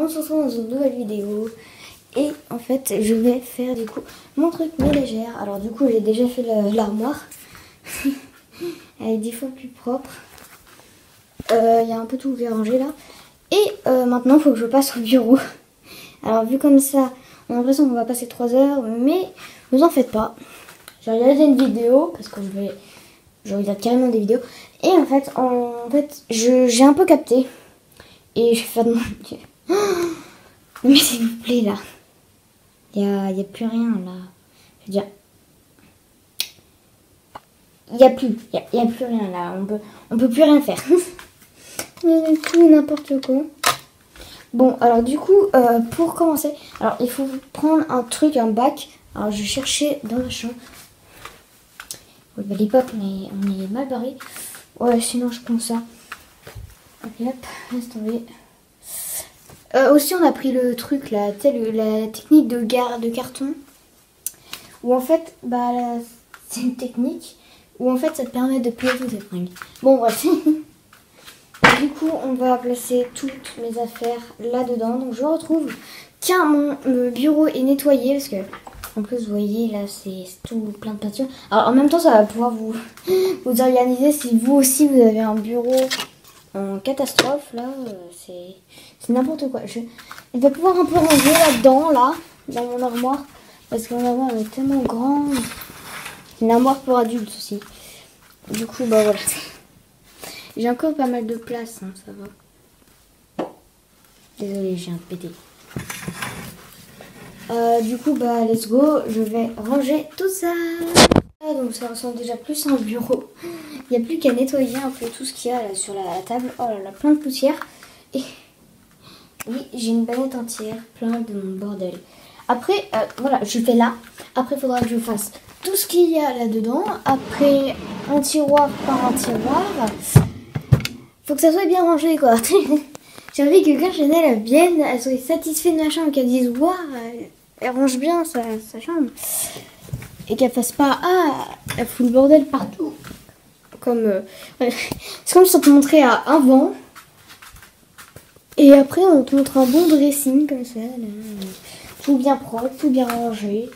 on se retrouve dans une nouvelle vidéo. Et en fait, je vais faire du coup mon truc ménagère. Alors du coup, j'ai déjà fait l'armoire. Elle est 10 fois plus propre. Il y a un peu tout qui est rangé là. Et maintenant, il faut que je passe au bureau. Alors vu comme ça, on a l'impression qu'on va passer 3 heures. Mais ne vous en faites pas. J'ai regardé une vidéo parce que je regarde carrément des vidéos. Et en fait, j'ai un peu capté. Et je vais faire de mon Dieu. Mais s'il vous plaît là. Il y a plus rien là. Je veux dire. Il y a plus rien là. On peut plus rien faire. Mais tout n'importe quoi. Bon, alors du coup, pour commencer, alors il faut prendre un truc, un bac. Alors je cherchais dans la chambre. Oui, bah, l'époque, on est mal barré. Ouais, sinon je prends ça. Ok, hop, laisse tomber. Aussi, on a pris le truc là, tu sais, la technique de carton. Où en fait, bah, c'est une technique où en fait ça te permet de plier toutes tes fringues. Bon, bref. Du coup, on va placer toutes mes affaires là-dedans. Donc, je retrouve qu'un mon bureau est nettoyé parce que, en plus, vous voyez là, c'est tout plein de peinture. Alors, en même temps, ça va pouvoir vous organiser si vous aussi vous avez un bureau en catastrophe. Là, c'est n'importe quoi. Il va pouvoir un peu ranger là-dedans, là, dans mon armoire. Parce que mon armoire est tellement grande. C'est une armoire pour adultes aussi. Du coup, bah voilà. J'ai encore pas mal de place, hein, ça va. Désolée, j'ai un pété. Du coup, bah, let's go. Je vais ranger tout ça. Donc, ça ressemble déjà plus à un bureau. Il n'y a plus qu'à nettoyer un peu tout ce qu'il y a là sur la table. Oh là là, plein de poussière. Et oui, j'ai une bannette entière, plein de mon bordel. Après, voilà, je fais là. Après, il faudra que je fasse tout ce qu'il y a là-dedans. Après, un tiroir par un tiroir. Faut que ça soit bien rangé, quoi. J'ai envie que quand Chanel elle vienne, elle soit satisfaite de ma chambre, qu'elle dise waouh, elle range bien sa chambre. Et qu'elle fasse pas elle fout le bordel partout. Comme c'est comme si on te montrait avant. Et après on te montre un bon dressing comme ça. Là. Tout bien propre, tout bien rangé.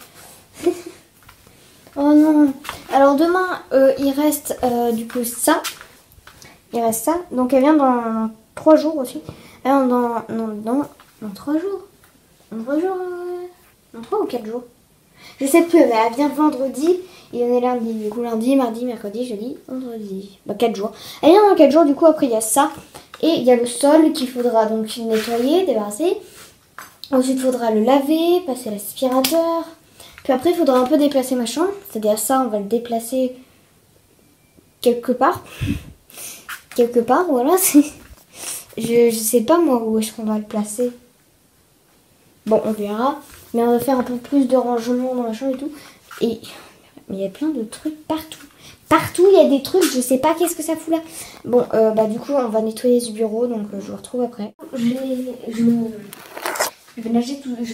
Oh non. Alors demain il reste du coup ça. Il reste ça. Donc elle vient dans 3 jours aussi. Elle vient dans 3 jours. Dans 3 jours. Dans 3 ou 4 jours. Je sais plus, mais elle vient vendredi. Et on est lundi. Du coup lundi, mardi, mercredi, jeudi, vendredi. Bah 4 jours. Elle vient dans 4 jours. Du coup après il y a ça. Et il y a le sol qu'il faudra donc nettoyer, débarrasser. Ensuite il faudra le laver, passer l'aspirateur. Puis après il faudra un peu déplacer ma chambre. C'est-à-dire ça, on va le déplacer quelque part. Quelque part, voilà. Je sais pas moi où est-ce qu'on va le placer. Bon, on verra. Mais on va faire un peu plus de rangement dans la chambre et tout. Et il y a plein de trucs partout. Partout, il y a des trucs, je sais pas qu'est-ce que ça fout là. Bon, bah du coup, on va nettoyer ce bureau, donc je vous retrouve après. Je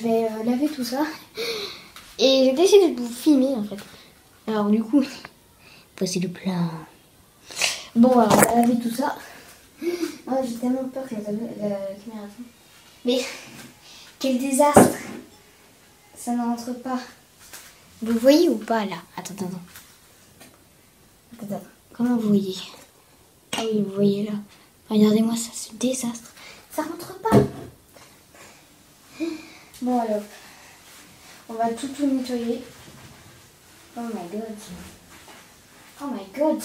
vais laver tout ça. Et j'ai décidé de vous filmer en fait. Alors du coup, voici le plan. Bon, alors on va laver tout ça. Oh, j'ai tellement peur que la caméra tombe. Mais quel désastre! Ça ne rentre pas. Vous voyez ou pas là? Attends. Comment vous voyez? Ah oui, vous voyez là. Regardez-moi ça, ce désastre. Ça rentre pas. Bon alors, on va tout nettoyer. Oh my god. Oh my god.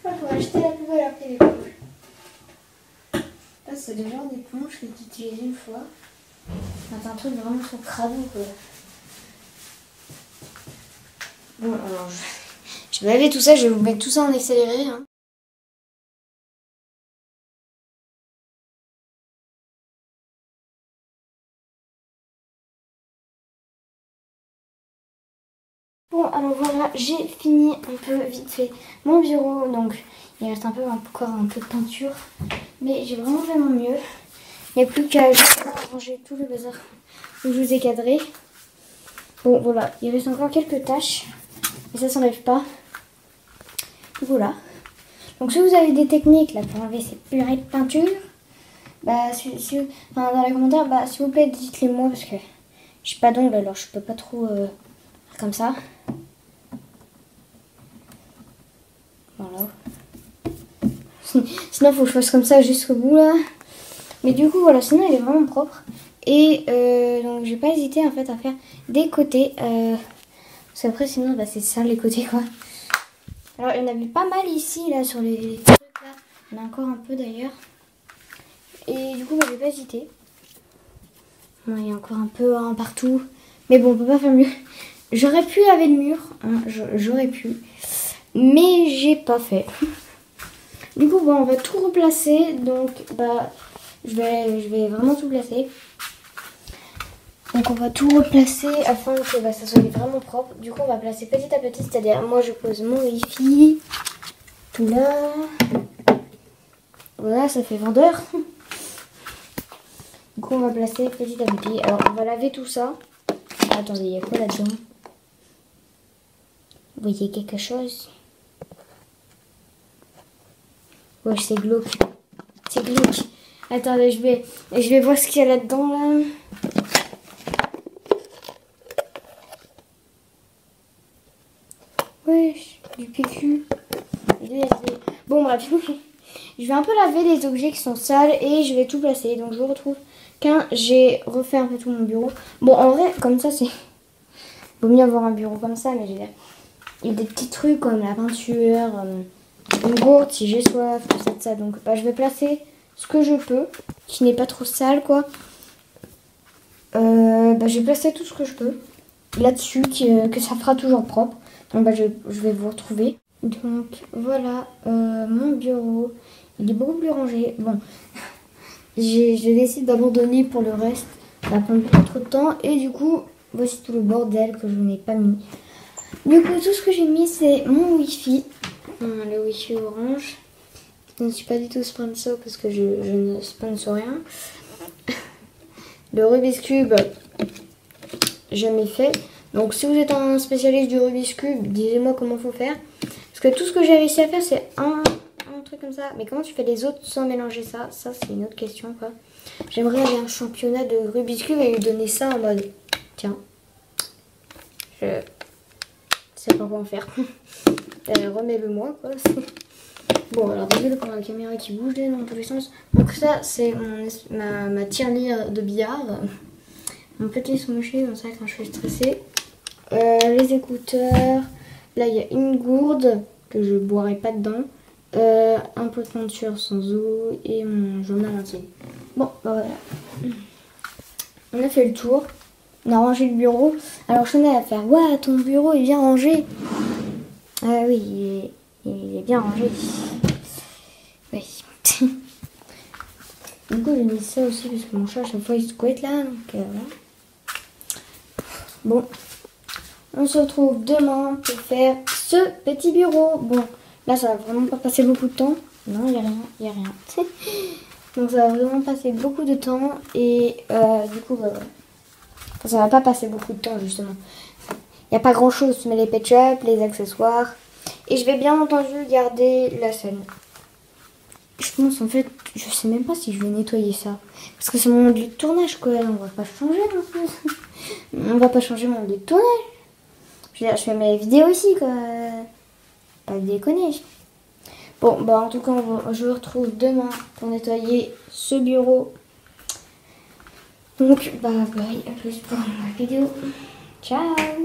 Il faut acheter la poubelle après l'éponge. Là, c'est le genre d'éponge que tu utilises une fois. C'est un truc vraiment trop crado, quoi. Bon, alors, je vais laver tout ça, je vais vous mettre tout ça en accéléré. Hein. Bon, alors voilà, j'ai fini un peu vite fait mon bureau. Donc, il reste encore un peu de peinture. Mais j'ai vraiment fait mon mieux. Il n'y a plus qu'à ranger tout le bazar où je vous ai cadré. Bon, voilà, il reste encore quelques tâches. Mais ça s'enlève pas. Voilà. Donc, si vous avez des techniques là pour enlever ces purées de peinture, Bah, enfin, dans les commentaires, bah, s'il vous plaît, dites-les moi parce que j'ai pas d'ongles alors je peux pas trop faire comme ça. Voilà. Sinon, faut que je fasse comme ça jusqu'au bout là. Mais du coup, voilà, sinon il est vraiment propre. Et donc, j'ai pas hésité en fait à faire des côtés. Parce qu'après, sinon, bah, c'est sale les côtés quoi. Alors, il y en avait pas mal ici là sur les trucs là. Il y en a encore un peu d'ailleurs. Et du coup, bah, j'ai pas hésité. Bon, il y a encore un peu hein, partout. Mais bon, on peut pas faire mieux. J'aurais pu laver le mur. Hein, j'aurais pu. Mais j'ai pas fait. Du coup, bah, on va tout replacer. Donc, bah, je vais vraiment tout placer. Donc, on va tout replacer afin que bah, ça soit vraiment propre. Du coup, on va placer petit à petit. C'est-à-dire, moi, je pose mon wifi. Tout là. Voilà, ça fait vendeur. Du coup, on va placer petit à petit. Alors, on va laver tout ça. Attendez, il y a quoi là-dedans? Vous voyez quelque chose? Ouais, c'est glauque. C'est glauque. Attendez, je vais voir ce qu'il y a là-dedans, là. Wesh, du PQ. Bon, bref. Je vais un peu laver les objets qui sont sales et je vais tout placer. Donc, je vous retrouve quand j'ai refait un peu tout mon bureau. Bon, en vrai, comme ça, c'est... Vaut mieux avoir un bureau comme ça, mais j'ai... Il y a des petits trucs comme la peinture, une gourde si j'ai soif, tout ça, tout ça. Donc, bah, je vais placer ce que je peux, qui n'est pas trop sale, quoi. Bah, je vais placer tout ce que je peux là-dessus, que ça fera toujours propre. Donc, bah, je vais vous retrouver. Donc, voilà mon bureau. Il est beaucoup plus rangé. Bon, je décide d'abandonner pour le reste. Ça va prendre beaucoup trop de temps. Et du coup, voici tout le bordel que je n'ai pas mis. Du coup, tout ce que j'ai mis, c'est mon Wi-Fi. Le Wi-Fi Orange. Je ne suis pas du tout sponsor parce que je ne sponsor rien. Le Rubik's Cube, jamais fait. Donc, si vous êtes un spécialiste du Rubik's Cube, dites-moi comment faut faire. Parce que tout ce que j'ai réussi à faire, c'est un truc comme ça. Mais comment tu fais les autres sans mélanger ça? Ça, c'est une autre question, quoi. J'aimerais aller à un championnat de Rubik's Cube et lui donner ça en mode... Tiens, je sais pas quoi en faire. Remets-le-moi, quoi. Bon, alors, désolé pour la caméra qui bouge dans tous les sens. Donc ça, c'est ma tirelire de billard. Mon petit smoché, comme ça, quand je suis stressée. Les écouteurs. Là, il y a une gourde que je boirai pas dedans. Un pot de peinture sans eau et mon journal intime. Bon, bah voilà. On a fait le tour. On a rangé le bureau. Alors, je tenais à faire, ouais, ton bureau est bien rangé. Ah oui, il est bien rangé. Oui. Du coup, j'ai mis ça aussi parce que mon chat, à chaque fois, il se couette là. Donc, voilà. Bon. On se retrouve demain pour faire ce petit bureau. Bon, là, ça va vraiment pas passer beaucoup de temps. Non, il n'y a rien, il n'y a rien. Donc, ça va vraiment passer beaucoup de temps. Et du coup, bah, enfin, ça va pas passer beaucoup de temps, justement. Il n'y a pas grand-chose, mais les ketchup, les accessoires. Et je vais bien entendu garder la scène. Je pense, en fait, je sais même pas si je vais nettoyer ça. Parce que c'est mon lieu de tournage, quoi. On va pas changer, non plus. On va pas changer mon lieu de tournage. Je veux dire, je fais mes vidéos aussi, quoi. Pas déconner. Bon, bah en tout cas, je vous retrouve demain pour nettoyer ce bureau. Donc, bah, bye, à plus pour une nouvelle vidéo. Ciao!